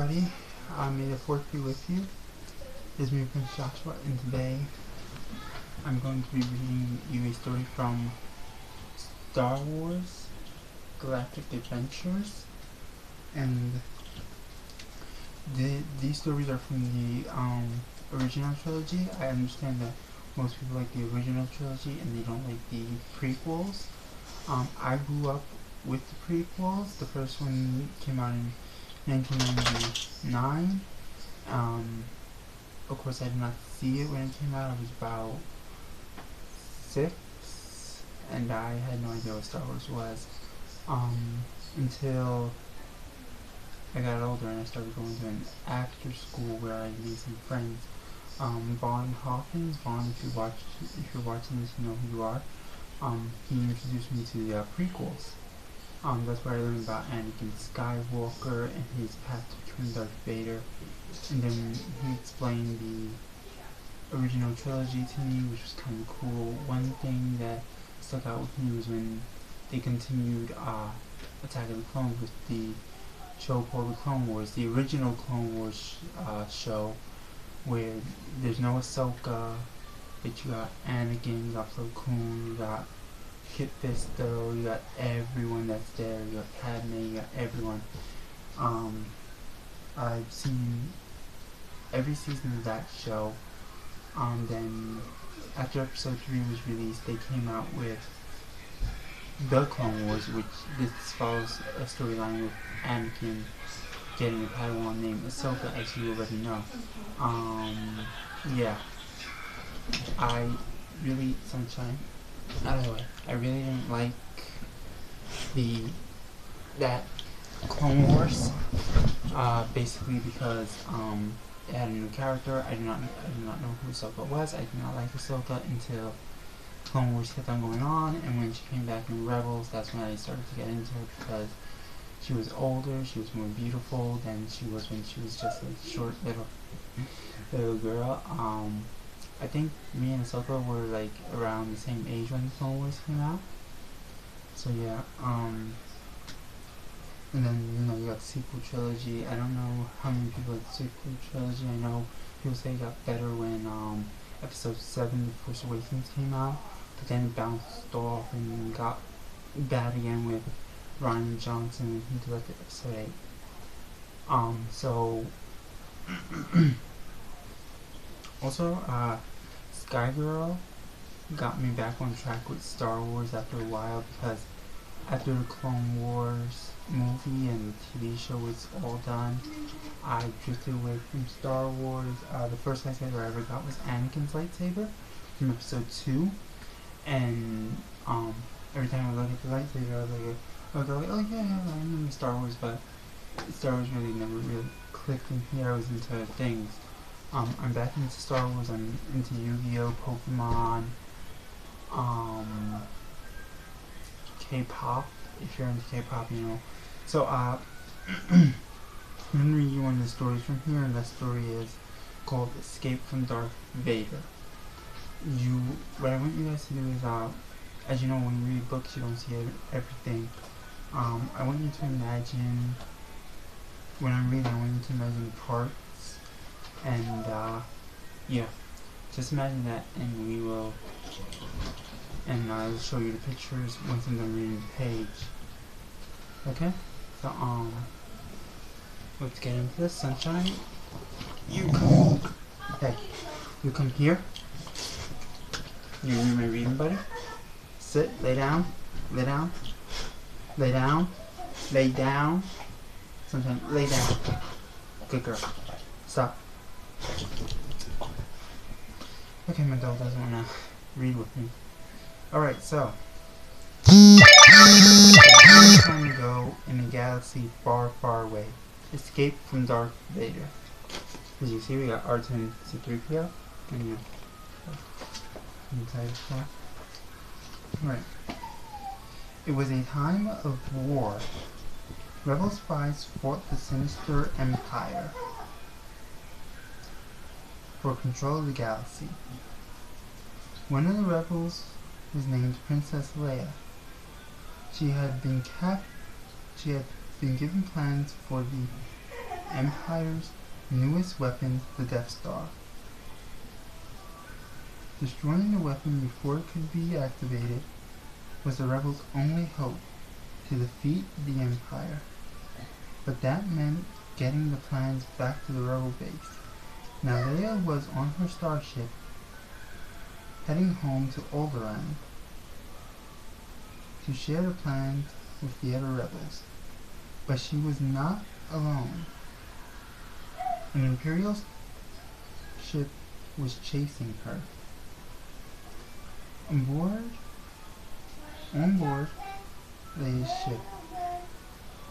everybody. May the fourth be with you. It's me, Prince Joshua, and today I'm going to be reading you a story from Star Wars Galactic Adventures. And these stories are from the original trilogy. I understand that most people like the original trilogy and they don't like the prequels. I grew up with the prequels. The first one came out in 1999. Of course, I did not see it when it came out. I was about 6, and I had no idea what Star Wars was until I got older and I started going to an after school where I made some friends. Vaughn Hawkins. Vaughn, if you're watching this, you know who you are. He introduced me to the prequels. That's where I learned about Anakin Skywalker and his path to becoming Darth Vader. And then he explained the original trilogy to me, which was kind of cool. One thing that stuck out with me was when they continued Attack of the Clones with the show called The Clone Wars, the original Clone Wars show, where there's no Ahsoka, but you got Anakin, you got Plo Koon, you got Kit Fisto, you got everyone that's there, you got Padme, you got everyone. I've seen every season of that show. Then after episode 3 was released, they came out with The Clone Wars, which this follows a storyline with Anakin getting a Padawan named Ahsoka, as you already know. Yeah. I really didn't like that Clone Wars, basically because it had a new character. I did not know who Ahsoka was. I did not like Ahsoka until Clone Wars kept on going on, and when she came back in Rebels, that's when I started to get into her, because she was older, she was more beautiful than she was when she was just a short little girl. I think me and Ahsoka were like around the same age when the Clone Wars came out. So yeah, and then you got the sequel trilogy. I don't know how many people like the sequel trilogy. I know people say it got better when episode 7, The Force Awakens, came out, but then it bounced off and got bad again with Rian Johnson when he directed episode 8. So also, Sky Girl got me back on track with Star Wars after a while, because after the Clone Wars movie and the TV show was all done, I drifted away from Star Wars. The first lightsaber I ever got was Anakin's lightsaber from episode 2, and every time I look at the lightsaber, I was like, oh yeah, I remember Star Wars, but Star Wars really never really clicked in here. I was into things. I'm back into Star Wars. I'm into Yu-Gi-Oh, Pokemon, K-pop, if you're into K-pop, you know. So, I'm going to read you one of the stories from here, and that story is called Escape from Darth Vader. What I want you guys to do is, as you know, when you read books, you don't see everything. I want you to imagine, when I'm reading, I want you to imagine parts, and, yeah, just imagine that, and I'll show you the pictures once I'm done reading the page. Okay? So, let's get into this. Sunshine, you come here. You're my reading buddy. Sit, lay down. Sunshine, lay down. Good girl. Stop. Okay, my dog doesn't want to read with me. Alright, so long time ago in a galaxy far, far away, escape from Darth Vader. As you see, we got R2 and C3PO, and inside of that. Right. It was a time of war. Rebel spies fought the sinister Empire for control of the galaxy. One of the rebels was named Princess Leia. She had been given plans for the Empire's newest weapon, the Death Star. Destroying the weapon before it could be activated was the rebels' only hope to defeat the Empire. But that meant getting the plans back to the rebel base. Now Leia was on her starship, heading home to Alderaan to share the plans with the other rebels. But she was not alone. An Imperial ship was chasing her. On board Leia's ship,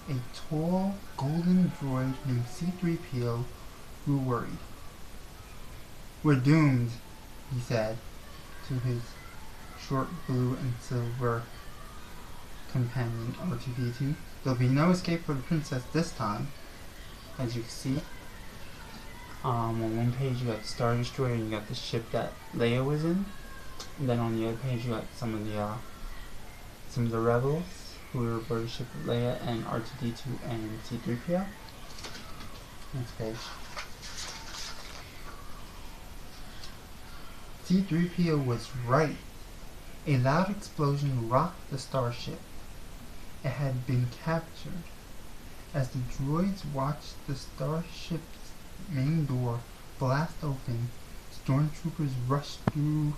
a tall, golden droid named C-3PO grew worried. "We're doomed," he said to his short blue and silver companion R2-D2. "There'll be no escape for the princess this time." As you can see, on one page you got the Star Destroyer and you got the ship that Leia was in. And then on the other page you got some of the rebels who were aboard the ship with Leia and R2-D2 and C-3PO. Next page. C-3PO was right. A loud explosion rocked the starship. It had been captured. As the droids watched the starship's main door blast open, stormtroopers rushed through,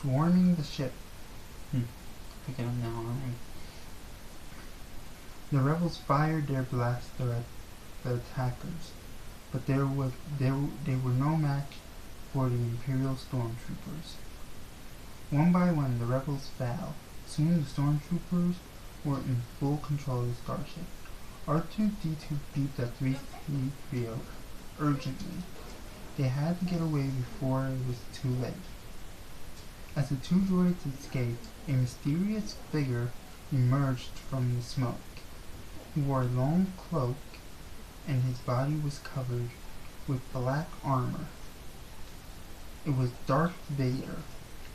swarming the ship. Pick it up now, alright. The rebels fired their blaster at the attackers, but they were no match for the Imperial stormtroopers. One by one, the rebels fell. Soon the stormtroopers were in full control of the starship. R2-D2 beeped at 3-3PO urgently. They had to get away before it was too late. As the two droids escaped, a mysterious figure emerged from the smoke. He wore a long cloak, and his body was covered with black armor. It was Darth Vader,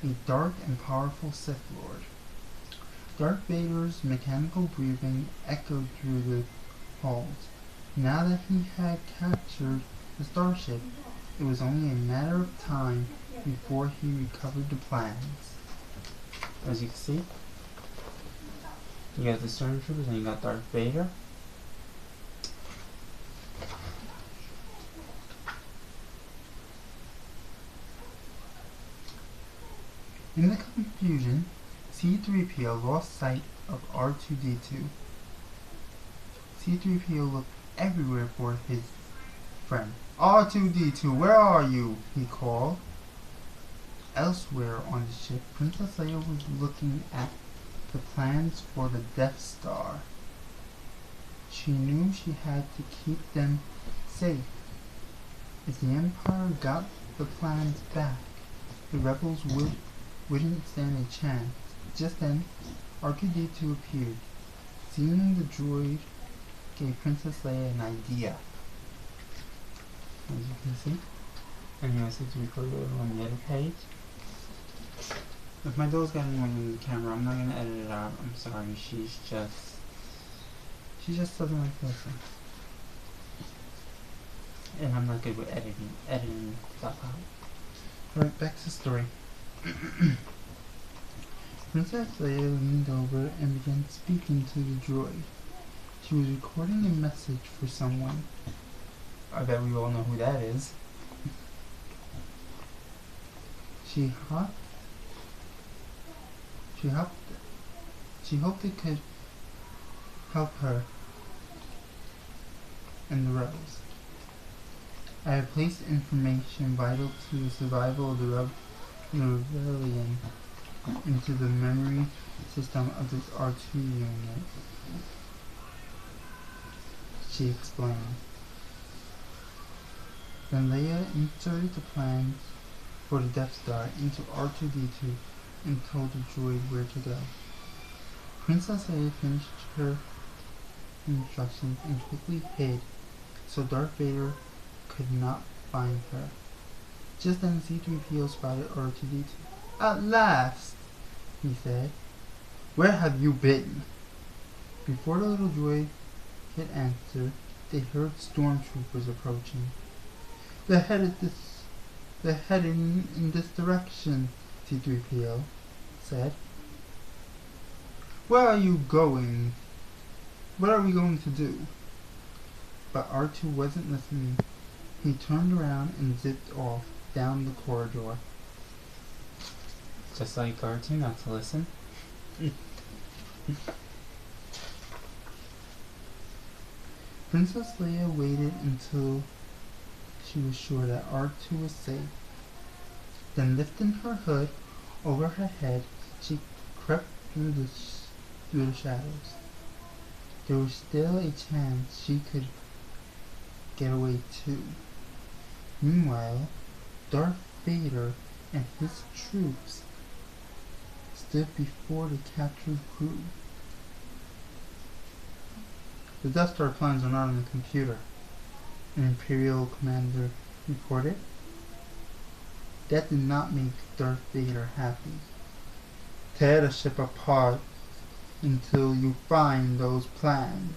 a dark and powerful Sith Lord. Darth Vader's mechanical breathing echoed through the halls. Now that he had captured the starship, it was only a matter of time before he recovered the plans. As you can see, you got the stormtroopers and you got Darth Vader. In the confusion, C-3PO lost sight of R2-D2. C-3PO looked everywhere for his friend. "R2-D2, where are you?" he called. Elsewhere on the ship, Princess Leia was looking at the plans for the Death Star. She knew she had to keep them safe. If the Empire got the plans back, the rebels wouldn't stand a chance. Just then, R2-D2 appeared. Seeing the droid gave Princess Leia an idea. As you can see, and you also record it on the other page. If my doll's got anyone in the camera, I'm not gonna edit it out. I'm sorry. She just doesn't like to listen. And I'm not good with editing stuff out. Alright, back to the story. Princess Leia leaned over and began speaking to the droid. She was recording a message for someone. I bet we all know who that is. She hoped it could help her and the rebels. "I have placed information vital to the survival of the rebellion into the memory system of this R2 unit," she explained. Then Leia inserted the plans for the Death Star into R2-D2 and told the droid where to go. Princess Leia finished her instructions and quickly hid so Darth Vader could not find her. Just then C-3PO spotted R2-D2. "At last," he said. "Where have you been?" Before the little droid could answer, they heard stormtroopers approaching. They're headed in this direction, C-3PO said. Where are you going? What are we going to do? But R2 wasn't listening. He turned around and zipped off down the corridor. Just like R2 not to listen. Princess Leia waited until she was sure that R2 was safe. Then lifting her hood over her head, she crept through the shadows. There was still a chance she could get away too. Meanwhile, Darth Vader and his troops stood before the captured crew. The Death Star plans are not on the computer, an Imperial commander reported. That did not make Darth Vader happy. Tear the ship apart until you find those plans,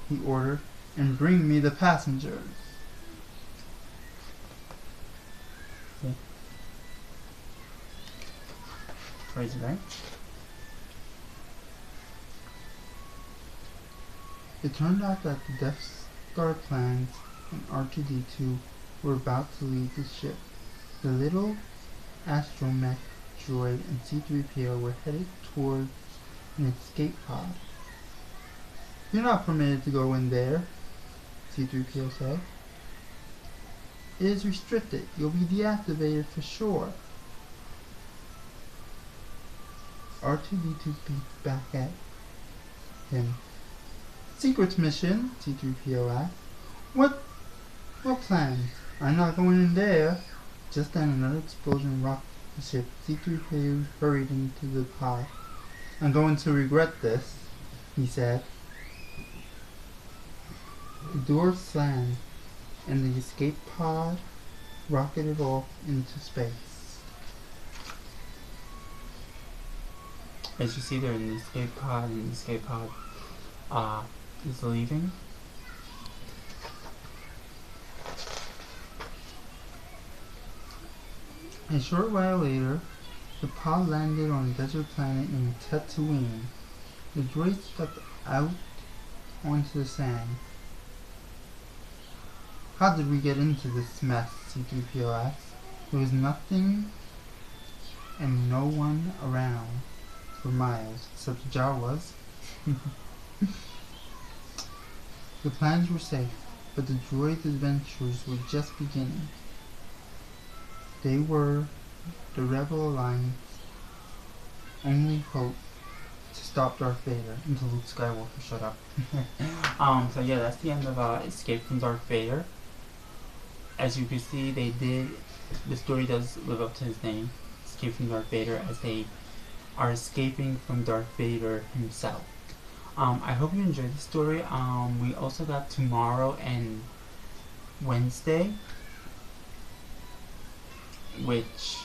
he ordered, and bring me the passengers. See? Crazy, right? It turned out that the Death Star plans and R2-D2 were about to leave the ship. The little astromech droid and C-3PO were headed towards an escape pod. You're not permitted to go in there, C-3PO said. It is restricted. You'll be deactivated for sure. R2-D2 beat back at him. Secret mission, C-3PO asked. What plans? I'm not going in there. Just then another explosion rocked the ship. C-3PO hurried into the pod. I'm going to regret this, he said. The door slammed, and the escape pod rocketed off into space. As you see, they're in the escape pod, and the escape pod is leaving. A short while later, the pod landed on a desert planet named Tatooine. The droid stepped out onto the sand. How did we get into this mess? C-3PO asked. There was nothing and no one around for miles, except Jawas. The plans were safe, but the droid's adventures were just beginning. They were the Rebel Alliance's only hope to stop Darth Vader until Luke Skywalker shut up. So yeah, that's the end of Escape from Darth Vader. As you can see, the story does live up to his name, Escape from Darth Vader, as they are escaping from Darth Vader himself. I hope you enjoyed the story. We also got tomorrow and Wednesday, which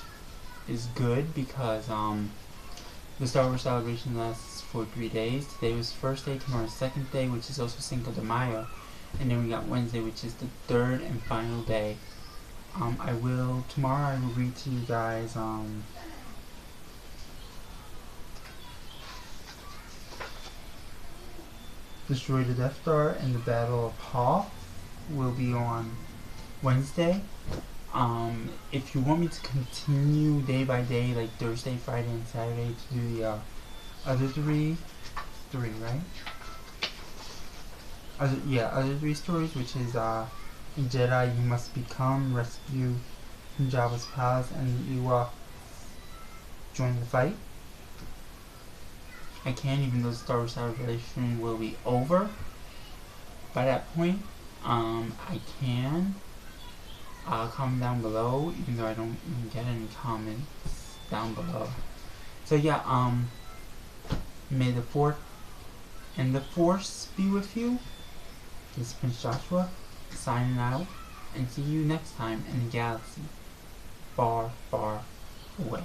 is good because the Star Wars celebration lasts for 3 days. Today was first day, tomorrow is second day, which is also Cinco de Mayo, and then we got Wednesday, which is the third and final day. Tomorrow I will read to you guys Destroy the Death Star and the Battle of Hoth will be on Wednesday. If you want me to continue day by day, like Thursday, Friday, and Saturday, to do the other three, right? Other three stories, which is a Jedi You Must Become, rescue from Jabba's palace, and the Ewok join the fight. I can, even though the Star Wars celebration will be over by that point. I can comment down below, even though I don't even get any comments down below. So yeah, may the 4th and the Force be with you. This is Prince Joshua, signing out, and see you next time in a galaxy far, far away.